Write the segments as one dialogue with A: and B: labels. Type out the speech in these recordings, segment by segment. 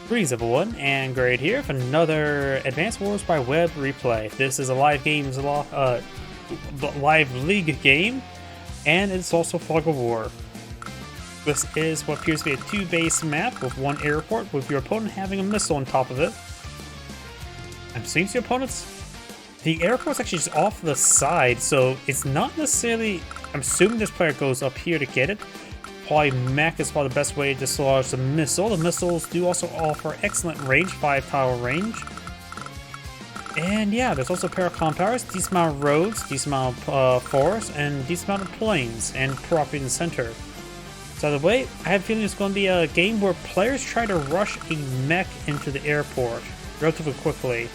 A: Greetings everyone, and Grade here for another Advanced Wars by Web replay. This is a live live league game, and it's also Fog of War. This is what appears to be a two-base map with one airport, with your opponent having a missile on top of it. I'm seeing your opponents. The airport's actually just off the side, so it's not necessarily. I'm assuming this player goes up here to get it. Probably mech is probably the best way to dislodge the missile. The missiles do also offer excellent range, 5 tower range. And yeah, there's also paracom towers, decent amount of roads, decent amount of forests, and decent amount of plains and property in the center. So either way, I have a feeling it's going to be a game where players try to rush a mech into the airport relatively quickly.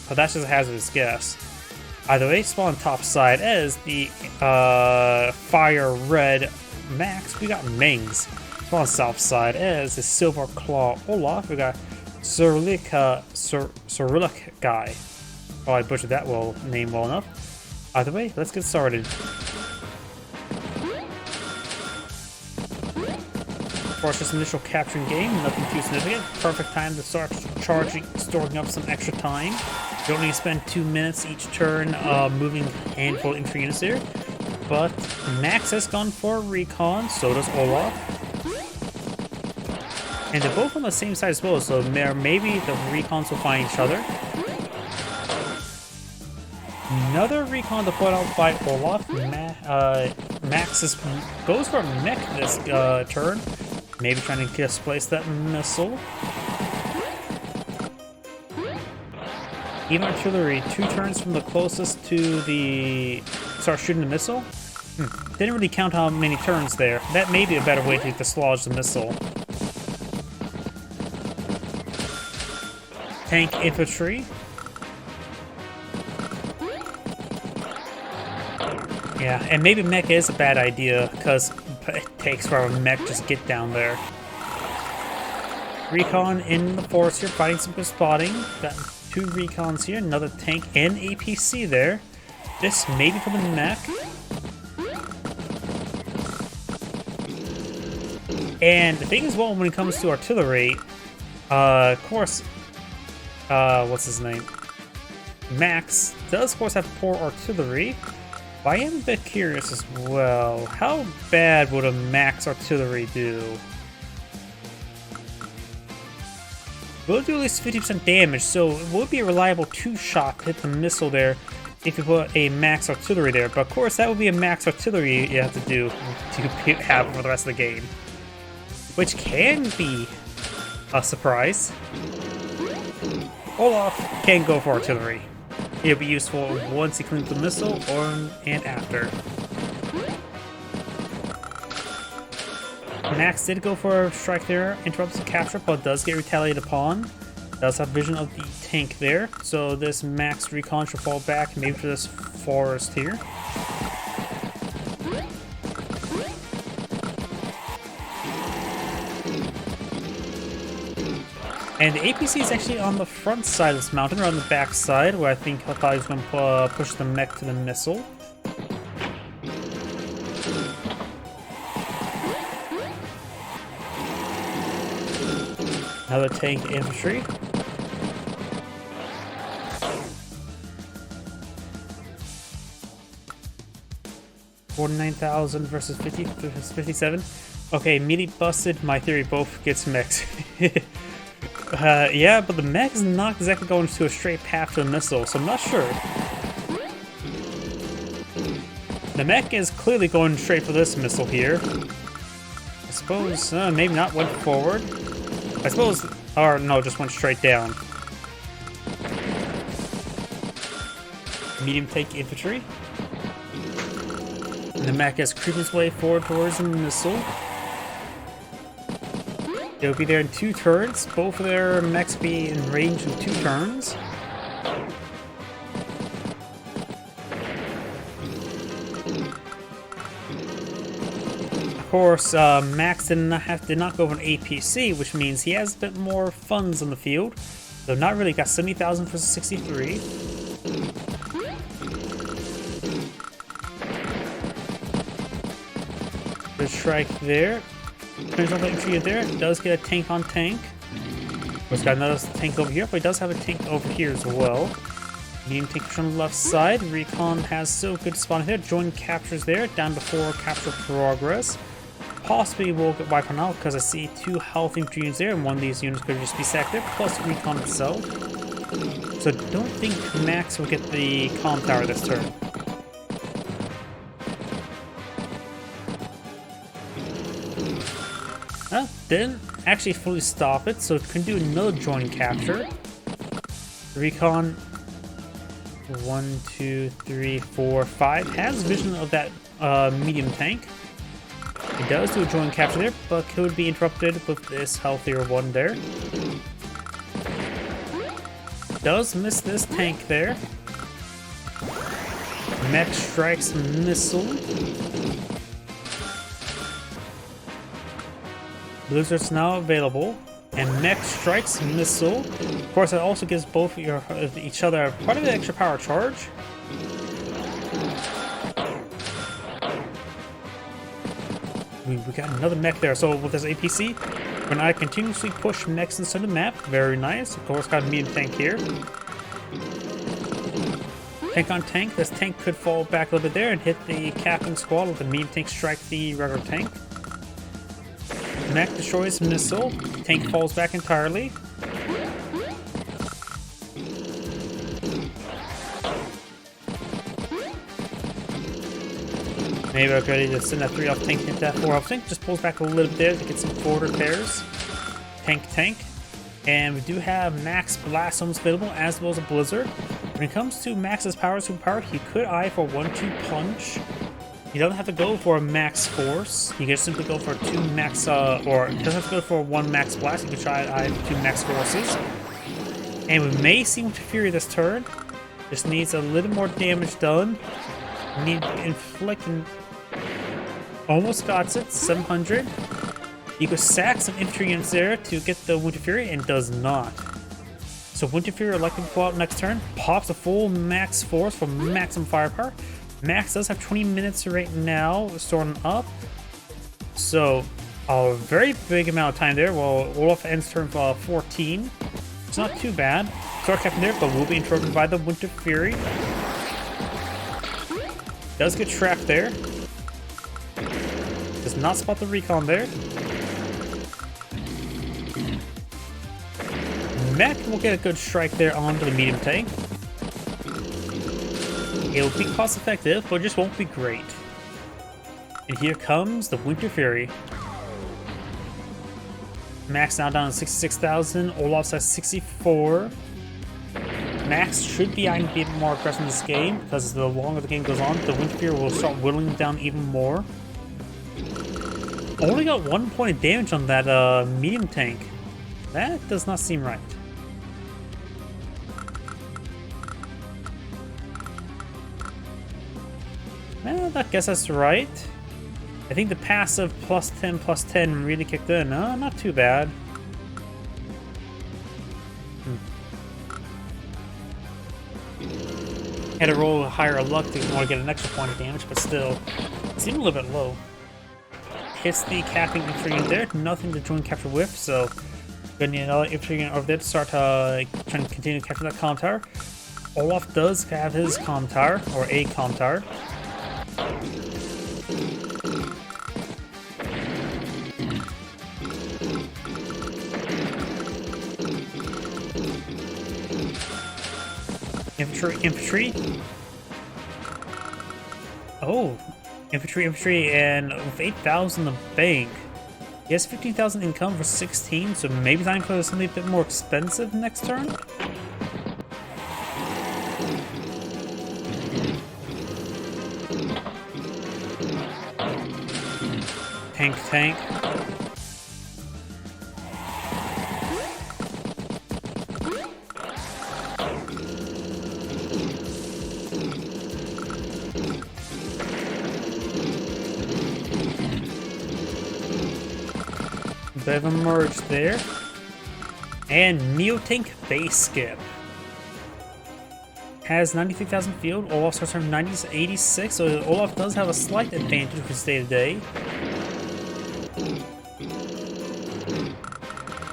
A: But that's just a hazardous guess. Either way, spawn top side as the fire red Max, we got Mangs. On the south side as the Silver Claw Olaf, we got cyrillicguy. Oh, I butchered that name well enough. Either way, let's get started. Of course, this initial capturing game, nothing too significant. Perfect time to start storing up some extra time. You don't need to spend 2 minutes each turn moving a handful of infantry units here. But Max has gone for recon, so does Olaf. And they're both on the same side as well, so maybe the recons will find each other. Another recon deployed out by Olaf. Max goes for a mech this turn, maybe trying to displace that missile. Even artillery, 2 turns from the closest to the start shooting the missile. Didn't really count how many turns there. That may be a better way to dislodge the missile. Tank infantry. Yeah, and maybe mech is a bad idea because it takes for a mech just get down there. Recon in the forest here, fighting some good spotting. Got 2 recons here, another tank and APC there. This may be for the mech. And the thing is, well, when it comes to artillery, of course, what's his name? Max does, of course, have poor artillery. But I am a bit curious as well. How bad would a Max artillery do? Will do at least 50% damage, so it would be a reliable 2-shot to hit the missile there if you put a Max artillery there. But of course, that would be a Max artillery you have to do to have for the rest of the game, which can be a surprise. Olaf can go for artillery. It'll be useful once he cleans the missile and after. Max did go for a strike there, interrupts the capture, but does get retaliated upon. Does have vision of the tank there, so this Max recon should fall back maybe to this forest here. And the APC is actually on the front side of this mountain, or on the back side, where I think he'll probably going to push the mech to the missile. Another tank infantry. $49,000 versus 57. Okay, immediately busted. My theory both gets mechs. Yeah, but the mech is not exactly going to a straight path to the missile, so I'm not sure. The mech is clearly going straight for this missile here. I suppose, maybe not went forward. I suppose, or no, just went straight down. Medium tank infantry. And the mech is creeping its way forward towards the missile. They'll be there in 2 turns. Both of their mechs be in range in 2 turns. Of course, Max did not go for an APC, which means he has a bit more funds on the field. So not really, got 70,000 versus 63. Good strike there. Turns on the infantry there. Does get a tank on tank. He's got another tank over here, but he does have a tank over here as well. Medium tank from the left side. Recon has so good spot here. Join captures there, down before capture progress. Possibly will get wiped out because I see 2 health infantry units there, and one of these units could just be sacked there, plus Recon itself. So don't think Max will get the comm tower this turn. Didn't actually fully stop it, so it can do another join capture. Recon 1, 2, 3, 4, 5 has vision of that medium tank. It does do a join capture there, but could be interrupted with this healthier one there. Does miss this tank there. Mech strikes missile. Blizzard's now available, and Mech strikes missile. Of course, it also gives both each other part of the extra power charge. We got another mech there. So with this APC, when I continuously push mechs inside the map, very nice. Of course, got a medium tank here. Tank on tank. This tank could fall back a little bit there and hit the captain squad with the medium tank strike the regular tank. Mech destroys missile. Tank falls back entirely. Maybe I'm ready to send that 3 off tank into that 4 off tank. Just pulls back a little bit there to get some forward repairs. Tank. And we do have Max Blast Zones available as well as a Blizzard. When it comes to Max's superpower, he could eye for 1-2 punch. He doesn't have to go for a max force. He can simply go for 2 max, or he doesn't have to go for 1 max blast. He can try eye for 2 max forces. And we may see Winter Fury this turn. Just needs a little more damage done. Need to inflict and almost got it, 700. You could sack some infantry units there to get the Winter Fury and does not. So Winter Fury likely to go out next turn, pops a full max force for maximum firepower. Max does have 20 minutes right now storing up. So a very big amount of time there. Well, Olaf ends turn 14. It's not too bad. Sword Captain there, but will be interrupted by the Winter Fury. Does get trapped there. Does not spot the recon there. Mech will get a good strike there onto the medium tank. It'll be cost effective, but it just won't be great. And here comes the Winter Fury. Max now down to 66,000. Olaf's at 64. Max should be eyeing to be a bit more aggressive in this game, because the longer the game goes on, the Winter Fury will start whittling down even more. Only got 1 point of damage on that medium tank. That does not seem right. Well, I guess that's right. I think the passive +10/+10 really kicked in. No, not too bad. Had to roll a higher luck to want to get an extra point of damage, but still, it seemed a little bit low. Hits the capping infantry unit there, nothing to join capture with, so gonna need another infantry unit over there to start trying to continue to capture that comm tower. Olaf does have his comm tower, or a comm tower. Infantry. Oh, infantry, and with 8,000 in the bank. He has 15,000 income for 16, so maybe time for something a bit more expensive next turn. Tank. Bit of a merge there. And Neo-Tank base skip. Has 93,000 field. Olaf starts from 90 to 86, so Olaf does have a slight advantage with his day-to-day.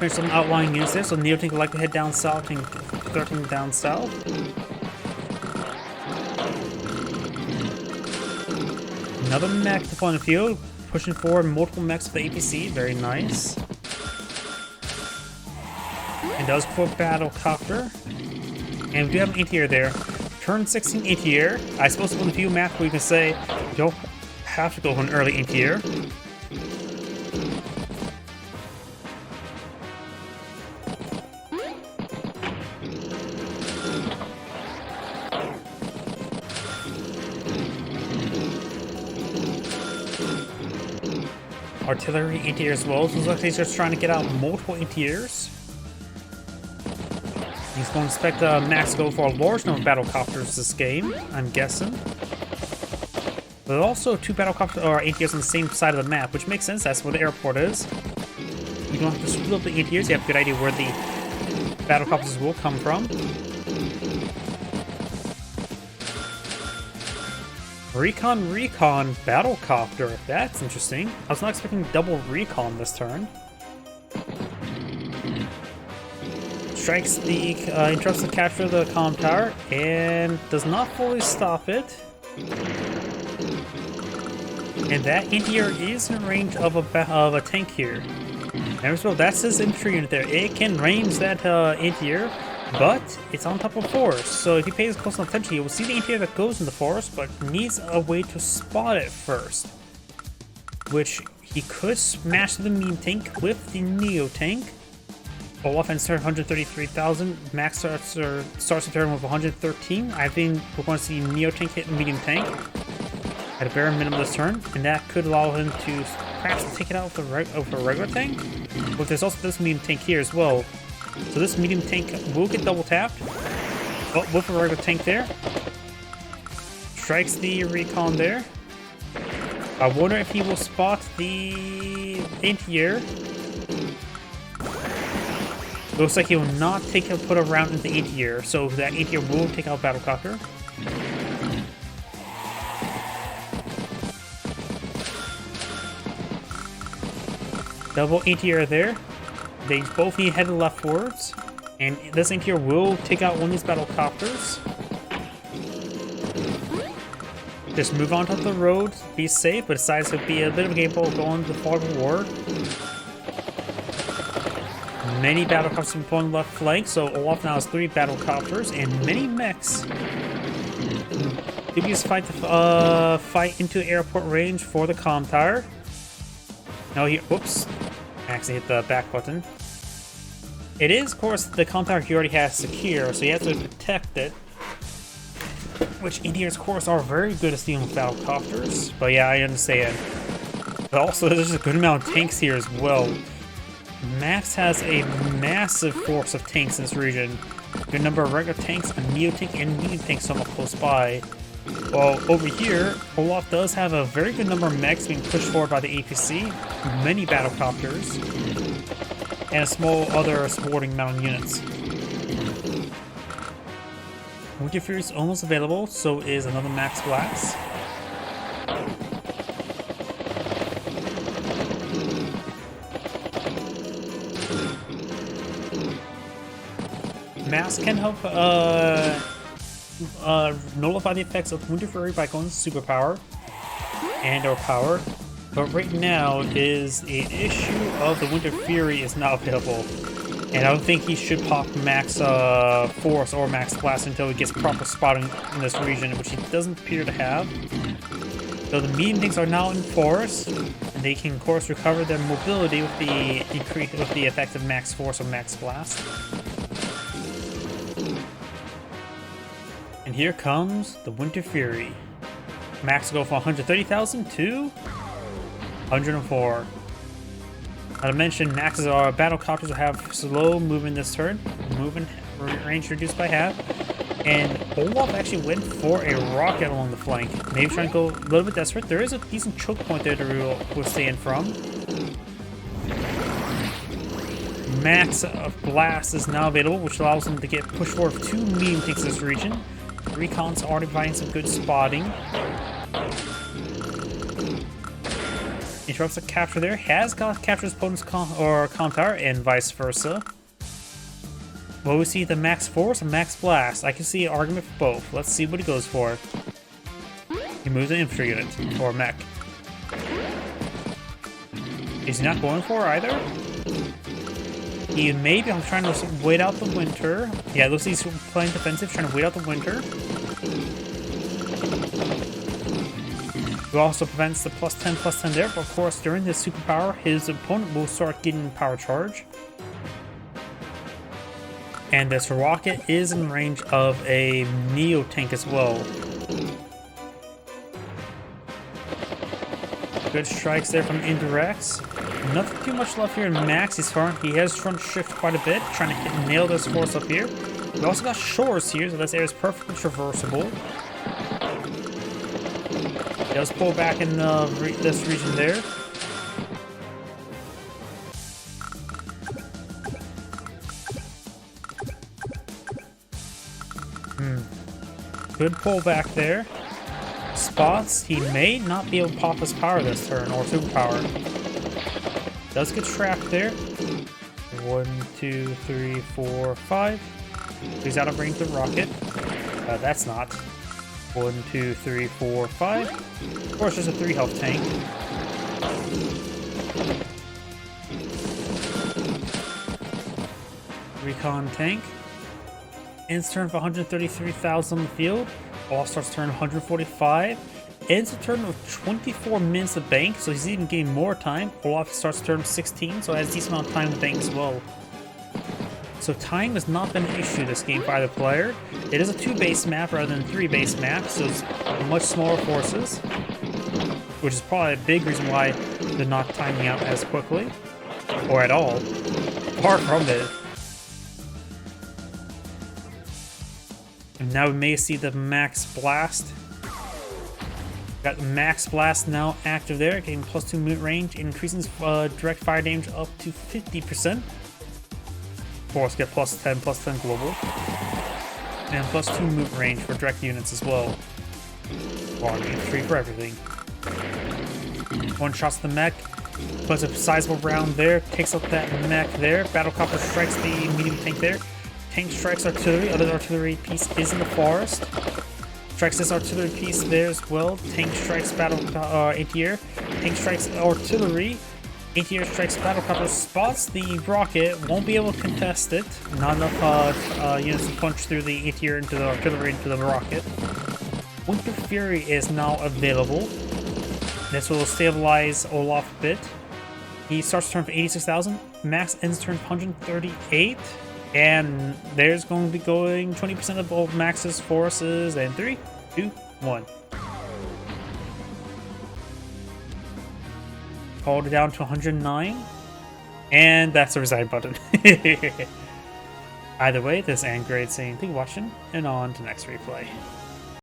A: There's some outlying units there, so Neotank would like to head down south and threaten down south. Another mech to on the field, pushing forward multiple mechs with the APC, very nice. And does for Battlecopter. And we do have an anti-air there. Turn 16 anti-air. I suppose it's one of the few maps where you can say you don't have to go for an early anti-air. Artillery anti-air as well. So looks like he's just trying to get out multiple anti-airs. He's going to expect Max to go for a large number of battlecopters this game, I'm guessing. But also 2 battlecopters or anti-airs on the same side of the map, which makes sense. That's where the airport is. You don't have to split up the anti-airs. You have a good idea where the battlecopters will come from. Recon battlecopter. That's interesting. I was not expecting double recon this turn. Strikes the interrupts the capture of the comm tower and does not fully stop it. And that anti-air is in range of a tank here. And as well, that's his infantry unit there. It can range that anti-air, but it's on top of forest. So if he pays close enough attention, he will see the anti-air that goes in the forest, but needs a way to spot it first. Which he could smash the medium tank with the Neo tank. Olaf ends turn 133,000. Max starts the turn with 113. I think we're going to see Neo tank hit medium tank at a bare minimum this turn, and that could allow him to perhaps take it out with a regular tank. But there's also this medium tank here as well. So this medium tank will get double tapped. Oh, with a regular tank there. Strikes the recon there. I wonder if he will spot the anti-air. Looks like he will not put a round into the anti-air, so that anti-air will take out Battlecopter. Double anti-air there. They both need to head leftwards, and this anti-air will take out one of these Battlecopters. Just move on to the road, be safe, but decides to be a bit of a game ball going to the fog of war. Many battlecopters on the left flank, so Olaf now has 3 battlecopters and many mechs. Dubious fight to fight into airport range for the comm tower. Now he, whoops, accidentally hit the back button. It is, of course, the comm tower he already has secure, so he has to protect it. Which Indians, of course, are very good at stealing battlecopters. But yeah, I understand. But also, there's a good amount of tanks here as well. Max has a massive force of tanks in this region. Good number of regular tanks, a Neo tank, and medium tanks somewhat close by. While over here, Olaf does have a very good number of mechs being pushed forward by the APC, many battlecopters, and a small other supporting mountain units. Winter Fury is almost available, so is another Max Blast. Max can help nullify the effects of Winter Fury by going superpower and or power, but right now is an issue of the Winter Fury is not available, and I don't think he should pop Max Force or Max Blast until he gets proper spotting in this region, which he doesn't appear to have. So the medium tanks are now in forest, and they can of course recover their mobility with the effect of Max Force or Max Blast. And here comes the Winter Fury. Max will go from 130,000 to 104. Now to mention, Max's battlecopters will have slow movement this turn, movement range reduced by half. And Olaf actually went for a rocket along the flank. Maybe trying to go a little bit desperate. There is a decent choke point there to withstand from. Max Blast is now available, which allows him to get pushed forward with 2 medium tanks in this region. Recon's already providing some good spotting. Interrupts the capture there. Has got captured his opponent's calm tower and vice versa. Well, we see the max force and max blast. I can see an argument for both. Let's see what he goes for. He moves an infantry unit or mech. Is he not going for either? He may be trying to wait out the winter. Yeah, it looks like he's playing defensive, trying to wait out the winter. He also prevents the +10/+10 there, but of course, during his superpower, his opponent will start getting power charge. And this rocket is in range of a Neo tank as well. Good strikes there from indirects. Nothing too much left here in Max. He has front shift quite a bit, trying to nail this force up here. We also got shores here, so this area is perfectly traversable. He does pull back in this region there. Good pull back there. Spots, he may not be able to pop his power this turn, or superpower. Does get trapped there. 1, 2, 3, 4, 5. He's out of range of the rocket. That's not. 1, 2, 3, 4, 5. Of course, there's a 3 health tank. Recon tank. Ends turn of 133,000 on the field. Olaf starts turn 145. Ends a turn with 24 minutes of bank, so he's even getting more time. Olaf starts turn 16, so has a decent amount of time to bank as well. So time has not been an issue this game for either player. It is a 2-base map rather than 3-base map, so it's much smaller forces, which is probably a big reason why they're not timing out as quickly, or at all. Far from it. And now we may see the max blast. Got the max blast now active there, getting +2 movement range, increasing direct fire damage up to 50%. Of course, get +10/+10 global. And +2 movement range for direct units as well. Or infantry for everything. One shots the mech, puts a sizable round there, takes out that mech there. Battle copter strikes the medium tank there. Tank strikes artillery, other artillery piece is in the forest. Strikes this artillery piece there as well. Tank strikes battle ATR. Tank strikes artillery. ATR strikes battlecopter, spots the rocket, won't be able to contest it. Not enough units to punch through the ATR into the artillery into the rocket. Winter Fury is now available. This will stabilize Olaf a bit. He starts turn for 86,000. Max ends turn 138. And there's going to be going 20% of all Max's forces in 3, 2, 1. Called it down to 109. And that's the resign button. Either way, this is Angrade saying thank you for watching, and on to next replay.